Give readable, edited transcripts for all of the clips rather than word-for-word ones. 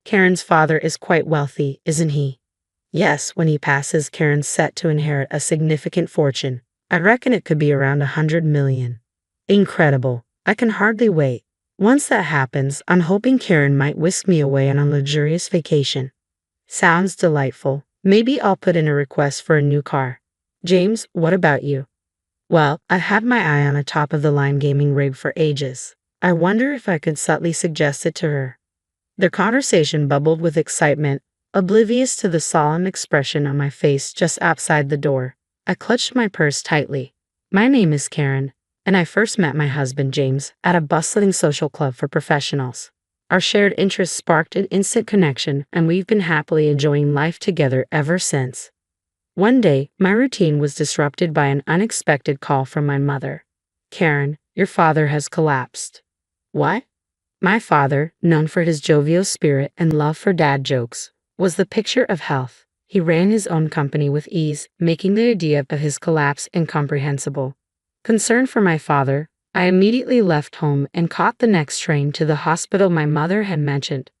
Karen's father is quite wealthy, isn't he? Yes, when he passes, Karen's set to inherit a significant fortune. I reckon it could be around 100 million. Incredible. I can hardly wait. Once that happens, I'm hoping Karen might whisk me away on a luxurious vacation. Sounds delightful. Maybe I'll put in a request for a new car. James, what about you? Well, I've had my eye on a top-of-the-line gaming rig for ages. I wonder if I could subtly suggest it to her. Their conversation bubbled with excitement, oblivious to the solemn expression on my face just outside the door. I clutched my purse tightly. My name is Karen, and I first met my husband James at a bustling social club for professionals. Our shared interests sparked an instant connection, and we've been happily enjoying life together ever since. One day, my routine was disrupted by an unexpected call from my mother. Karen, your father has collapsed. What? My father, known for his jovial spirit and love for dad jokes, was the picture of health. He ran his own company with ease, making the idea of his collapse incomprehensible. Concerned for my father, I immediately left home and caught the next train to the hospital my mother had mentioned.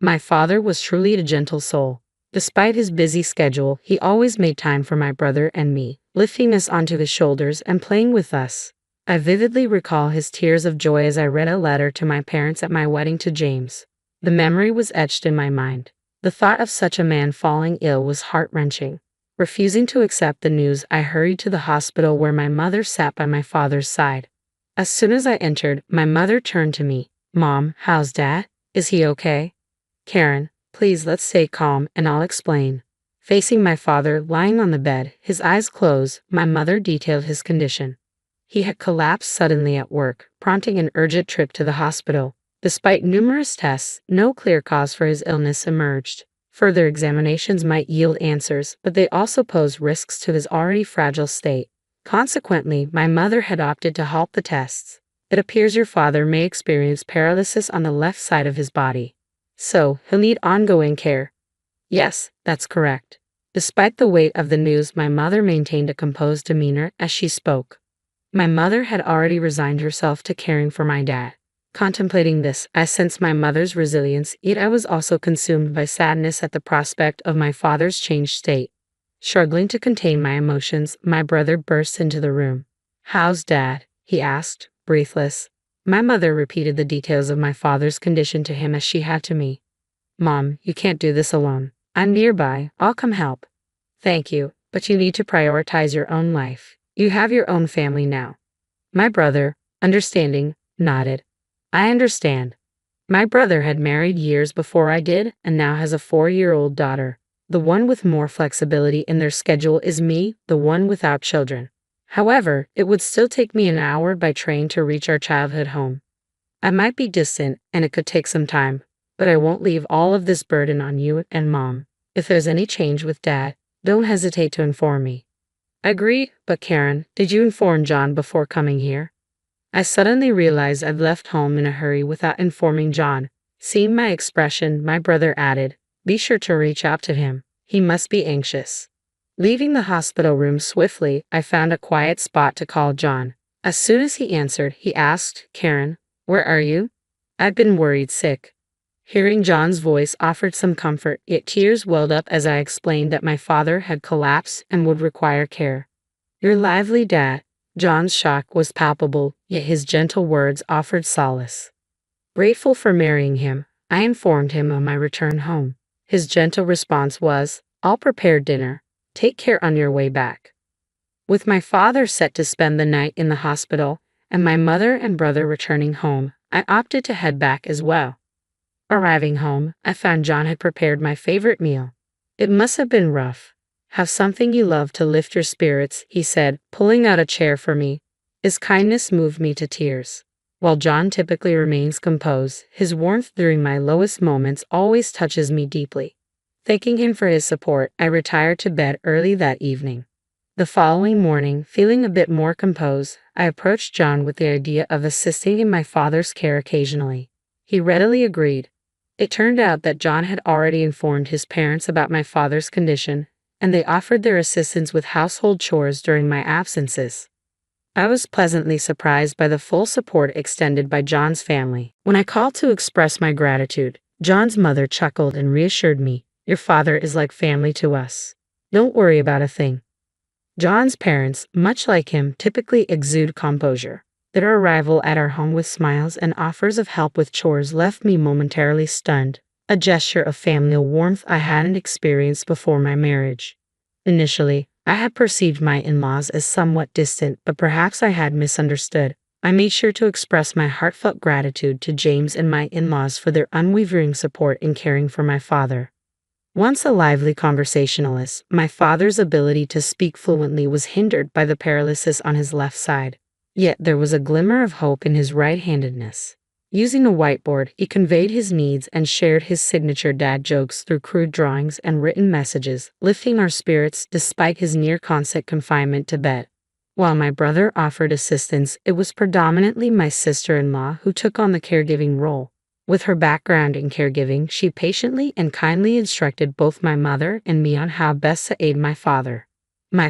My father was truly a gentle soul. Despite his busy schedule, he always made time for my brother and me, lifting us onto his shoulders and playing with us. I vividly recall his tears of joy as I read a letter to my parents at my wedding to James. The memory was etched in my mind. The thought of such a man falling ill was heart-wrenching. Refusing to accept the news, I hurried to the hospital where my mother sat by my father's side. As soon as I entered, my mother turned to me. Mom, how's Dad? Is he okay? Karen, please let's stay calm and I'll explain. Facing my father lying on the bed, his eyes closed, my mother detailed his condition. He had collapsed suddenly at work, prompting an urgent trip to the hospital. Despite numerous tests, no clear cause for his illness emerged. Further examinations might yield answers, but they also posed risks to his already fragile state. Consequently, my mother had opted to halt the tests. It appears your father may experience paralysis on the left side of his body. So, he'll need ongoing care. Yes, that's correct. Despite the weight of the news, my mother maintained a composed demeanor as she spoke. My mother had already resigned herself to caring for my dad. Contemplating this, I sensed my mother's resilience, yet I was also consumed by sadness at the prospect of my father's changed state. Struggling to contain my emotions, my brother burst into the room. How's Dad? He asked, breathless. My mother repeated the details of my father's condition to him as she had to me. Mom, you can't do this alone. I'm nearby. I'll come help. Thank you, but you need to prioritize your own life. You have your own family now. My brother, understanding, nodded. I understand. My brother had married years before I did and now has a 4-year-old daughter. The one with more flexibility in their schedule is me, the one without children. However, it would still take me an hour by train to reach our childhood home. I might be distant and it could take some time, but I won't leave all of this burden on you and Mom. If there's any change with Dad, don't hesitate to inform me. Agreed, but Karen, did you inform John before coming here? I suddenly realized I'd left home in a hurry without informing John. Seeing my expression, my brother added, be sure to reach out to him. He must be anxious. Leaving the hospital room swiftly, I found a quiet spot to call John. As soon as he answered, he asked, Karen, where are you? I'd been worried sick. Hearing John's voice offered some comfort, yet tears welled up as I explained that my father had collapsed and would require care. Your lively dad. John's shock was palpable, yet his gentle words offered solace. Grateful for marrying him, I informed him of my return home. His gentle response was, I'll prepare dinner. Take care on your way back. With my father set to spend the night in the hospital, and my mother and brother returning home, I opted to head back as well. Arriving home, I found John had prepared my favorite meal. It must have been rough. Have something you love to lift your spirits, he said, pulling out a chair for me. His kindness moved me to tears. While John typically remains composed, his warmth during my lowest moments always touches me deeply. Thanking him for his support, I retired to bed early that evening. The following morning, feeling a bit more composed, I approached John with the idea of assisting in my father's care occasionally. He readily agreed. It turned out that John had already informed his parents about my father's condition, and they offered their assistance with household chores during my absences. I was pleasantly surprised by the full support extended by John's family. When I called to express my gratitude, John's mother chuckled and reassured me. Your father is like family to us. Don't worry about a thing. John's parents, much like him, typically exude composure. Their arrival at our home with smiles and offers of help with chores left me momentarily stunned, a gesture of familial warmth I hadn't experienced before my marriage. Initially, I had perceived my in-laws as somewhat distant, but perhaps I had misunderstood. I made sure to express my heartfelt gratitude to James and my in-laws for their unwavering support in caring for my father. Once a lively conversationalist, my father's ability to speak fluently was hindered by the paralysis on his left side. Yet there was a glimmer of hope in his right-handedness. Using a whiteboard, he conveyed his needs and shared his signature dad jokes through crude drawings and written messages, lifting our spirits despite his near-constant confinement to bed. While my brother offered assistance, it was predominantly my sister-in-law who took on the caregiving role. With her background in caregiving, she patiently and kindly instructed both my mother and me on how best to aid my father. My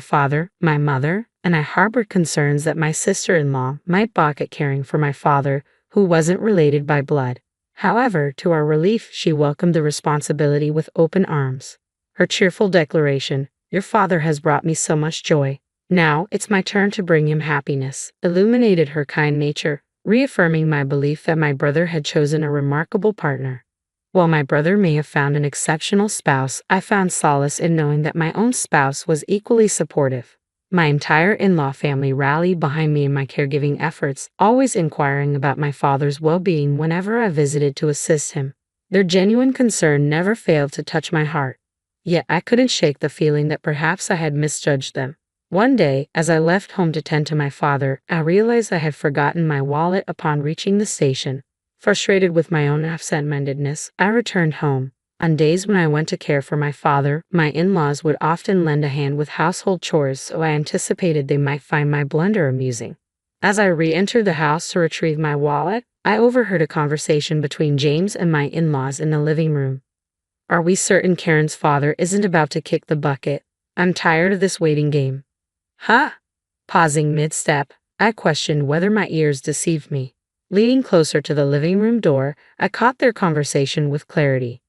mother, and I harbored concerns that my sister-in-law might balk at caring for my father, who wasn't related by blood. However, to our relief, she welcomed the responsibility with open arms. Her cheerful declaration, "Your father has brought me so much joy. Now it's my turn to bring him happiness," illuminated her kind nature, reaffirming my belief that my brother had chosen a remarkable partner. While my brother may have found an exceptional spouse, I found solace in knowing that my own spouse was equally supportive. My entire in-law family rallied behind me in my caregiving efforts, always inquiring about my father's well-being whenever I visited to assist him. Their genuine concern never failed to touch my heart. Yet I couldn't shake the feeling that perhaps I had misjudged them. One day, as I left home to tend to my father, I realized I had forgotten my wallet upon reaching the station. Frustrated with my own absent-mindedness, I returned home. On days when I went to care for my father, my in-laws would often lend a hand with household chores, so I anticipated they might find my blunder amusing. As I re-entered the house to retrieve my wallet, I overheard a conversation between James and my in-laws in the living room. "Are we certain Karen's father isn't about to kick the bucket? I'm tired of this waiting game." "Huh?" Pausing mid-step, I questioned whether my ears deceived me. Leaning closer to the living room door, I caught their conversation with clarity.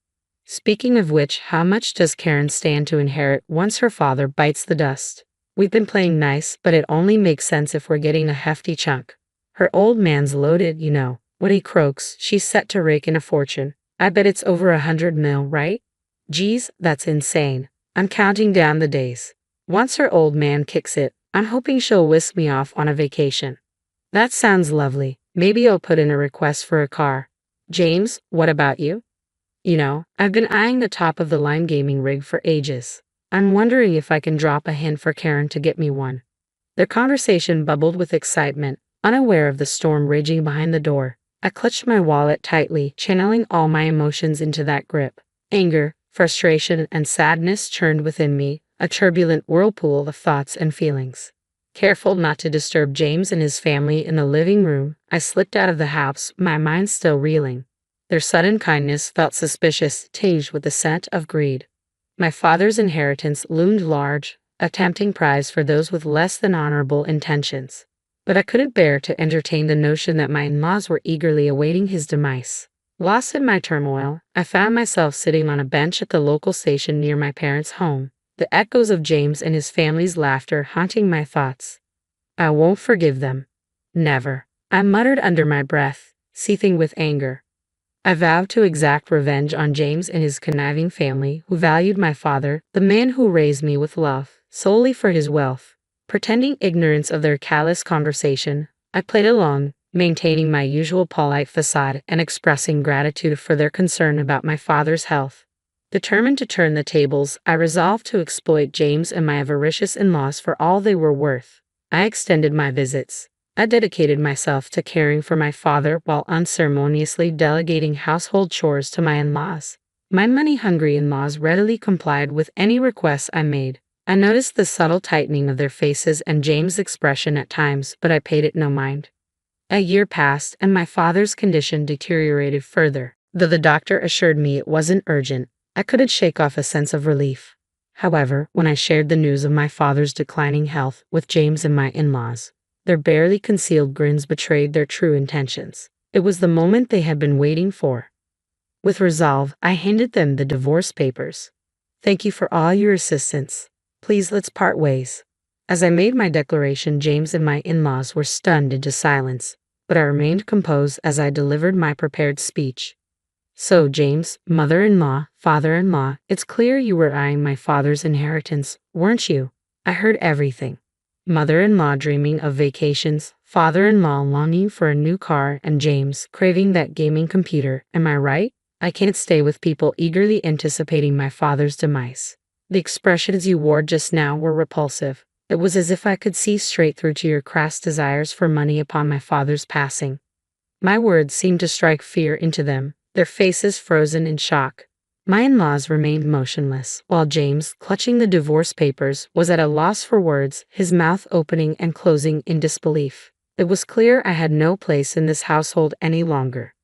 "Speaking of which, how much does Karen stand to inherit once her father bites the dust? We've been playing nice, but it only makes sense if we're getting a hefty chunk. Her old man's loaded, you know. When he croaks, she's set to rake in a fortune. I bet it's over 100 mil, right? Geez, that's insane. I'm counting down the days. Once her old man kicks it, I'm hoping she'll whisk me off on a vacation." "That sounds lovely. Maybe I'll put in a request for a car." "James, what about you?" "You know, I've been eyeing the top of the line gaming rig for ages. I'm wondering if I can drop a hint for Karen to get me one." Their conversation bubbled with excitement, unaware of the storm raging behind the door. I clutched my wallet tightly, channeling all my emotions into that grip. Anger, frustration, and sadness churned within me, a turbulent whirlpool of thoughts and feelings. Careful not to disturb James and his family in the living room, I slipped out of the house, my mind still reeling. Their sudden kindness felt suspicious, tinged with the scent of greed. My father's inheritance loomed large, a tempting prize for those with less than honorable intentions. But I couldn't bear to entertain the notion that my in-laws were eagerly awaiting his demise. Lost in my turmoil, I found myself sitting on a bench at the local station near my parents' home, the echoes of James and his family's laughter haunting my thoughts. "I won't forgive them. Never," I muttered under my breath, seething with anger. I vowed to exact revenge on James and his conniving family who valued my father, the man who raised me with love, solely for his wealth. Pretending ignorance of their callous conversation, I played along, maintaining my usual polite facade and expressing gratitude for their concern about my father's health. Determined to turn the tables, I resolved to exploit James and my avaricious in-laws for all they were worth. I extended my visits. I dedicated myself to caring for my father while unceremoniously delegating household chores to my in-laws. My money-hungry in-laws readily complied with any requests I made. I noticed the subtle tightening of their faces and James' expression at times, but I paid it no mind. A year passed, and my father's condition deteriorated further. Though the doctor assured me it wasn't urgent, I couldn't shake off a sense of relief. However, when I shared the news of my father's declining health with James and my in-laws, their barely concealed grins betrayed their true intentions. It was the moment they had been waiting for. With resolve, I handed them the divorce papers. Thank you for all your assistance. Please let's part ways. As I made my declaration, James and my in-laws were stunned into silence, but I remained composed as I delivered my prepared speech. So, James, mother-in-law, father-in-law, it's clear you were eyeing my father's inheritance, weren't you? I heard everything. Mother-in-law dreaming of vacations, father-in-law longing for a new car, and James craving that gaming computer. Am I right? I can't stay with people eagerly anticipating my father's demise. The expressions you wore just now were repulsive. It was as if I could see straight through to your crass desires for money upon my father's passing. My words seemed to strike fear into them, their faces frozen in shock. My in-laws remained motionless, while James, clutching the divorce papers, was at a loss for words, his mouth opening and closing in disbelief. It was clear I had no place in this household any longer.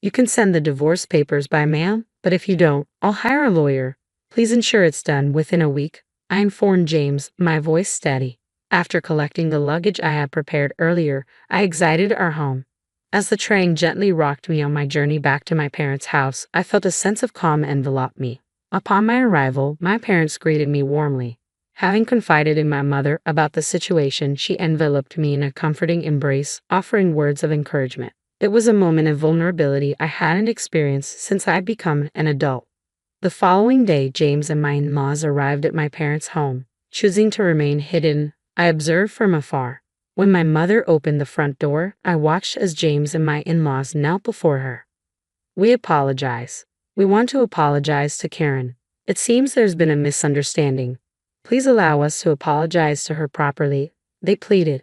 You can send the divorce papers by mail, but if you don't, I'll hire a lawyer. Please ensure it's done within a week, I informed James, my voice steady. After collecting the luggage I had prepared earlier, I exited our home. As the train gently rocked me on my journey back to my parents' house, I felt a sense of calm envelop me. Upon my arrival, my parents greeted me warmly. Having confided in my mother about the situation, she enveloped me in a comforting embrace, offering words of encouragement. It was a moment of vulnerability I hadn't experienced since I'd become an adult. The following day, James and my in-laws arrived at my parents' home. Choosing to remain hidden, I observed from afar. When my mother opened the front door, I watched as James and my in-laws knelt before her. We apologize. We want to apologize to Karen. It seems there's been a misunderstanding. Please allow us to apologize to her properly, they pleaded.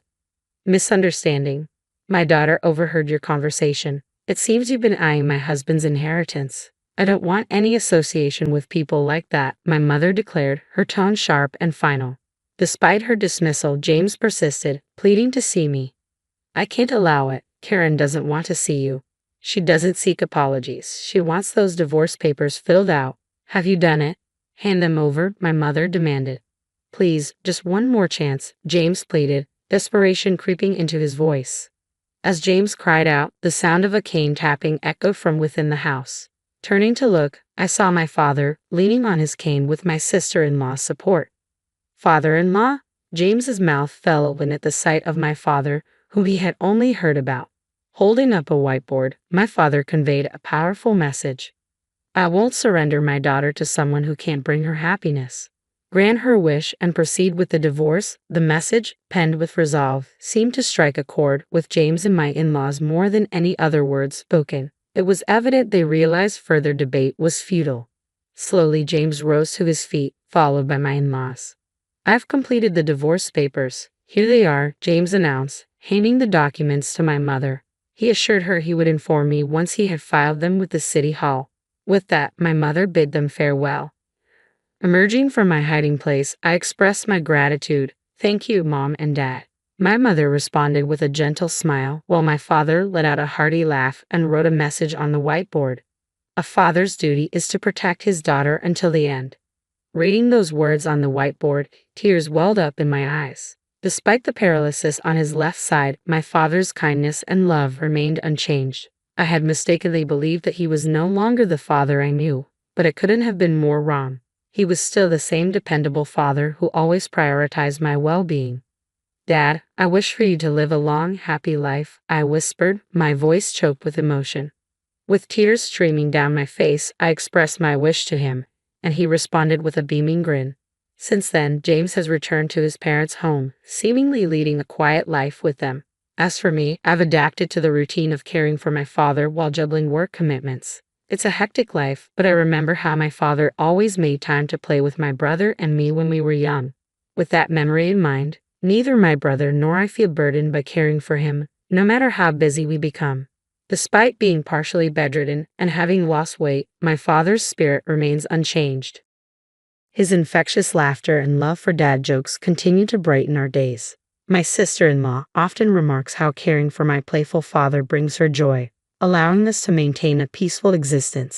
Misunderstanding. My daughter overheard your conversation. It seems you've been eyeing my husband's inheritance. I don't want any association with people like that, my mother declared, her tone sharp and final. Despite her dismissal, James persisted, pleading to see me. I can't allow it. Karen doesn't want to see you. She doesn't seek apologies. She wants those divorce papers filled out. Have you done it? Hand them over, my mother demanded. Please, just one more chance, James pleaded, desperation creeping into his voice. As James cried out, the sound of a cane tapping echoed from within the house. Turning to look, I saw my father, leaning on his cane with my sister-in-law's support. Father-in-law? James's mouth fell open at the sight of my father, whom he had only heard about. Holding up a whiteboard, my father conveyed a powerful message. I won't surrender my daughter to someone who can't bring her happiness. Grant her wish and proceed with the divorce. The message, penned with resolve, seemed to strike a chord with James and my in-laws more than any other words spoken. It was evident they realized further debate was futile. Slowly, James rose to his feet, followed by my in-laws. I've completed the divorce papers. Here they are, James announced, handing the documents to my mother. He assured her he would inform me once he had filed them with the city hall. With that, my mother bid them farewell. Emerging from my hiding place, I expressed my gratitude. Thank you, Mom and Dad. My mother responded with a gentle smile, while my father let out a hearty laugh and wrote a message on the whiteboard. A father's duty is to protect his daughter until the end. Reading those words on the whiteboard, tears welled up in my eyes. Despite the paralysis on his left side, my father's kindness and love remained unchanged. I had mistakenly believed that he was no longer the father I knew, but it couldn't have been more wrong. He was still the same dependable father who always prioritized my well-being. Dad, I wish for you to live a long, happy life, I whispered, my voice choked with emotion. With tears streaming down my face, I expressed my wish to him, and he responded with a beaming grin. Since then, James has returned to his parents' home, seemingly leading a quiet life with them. As for me, I've adapted to the routine of caring for my father while juggling work commitments. It's a hectic life, but I remember how my father always made time to play with my brother and me when we were young. With that memory in mind, neither my brother nor I feel burdened by caring for him, no matter how busy we become. Despite being partially bedridden and having lost weight, my father's spirit remains unchanged. His infectious laughter and love for dad jokes continue to brighten our days. My sister-in-law often remarks how caring for my playful father brings her joy, allowing us to maintain a peaceful existence.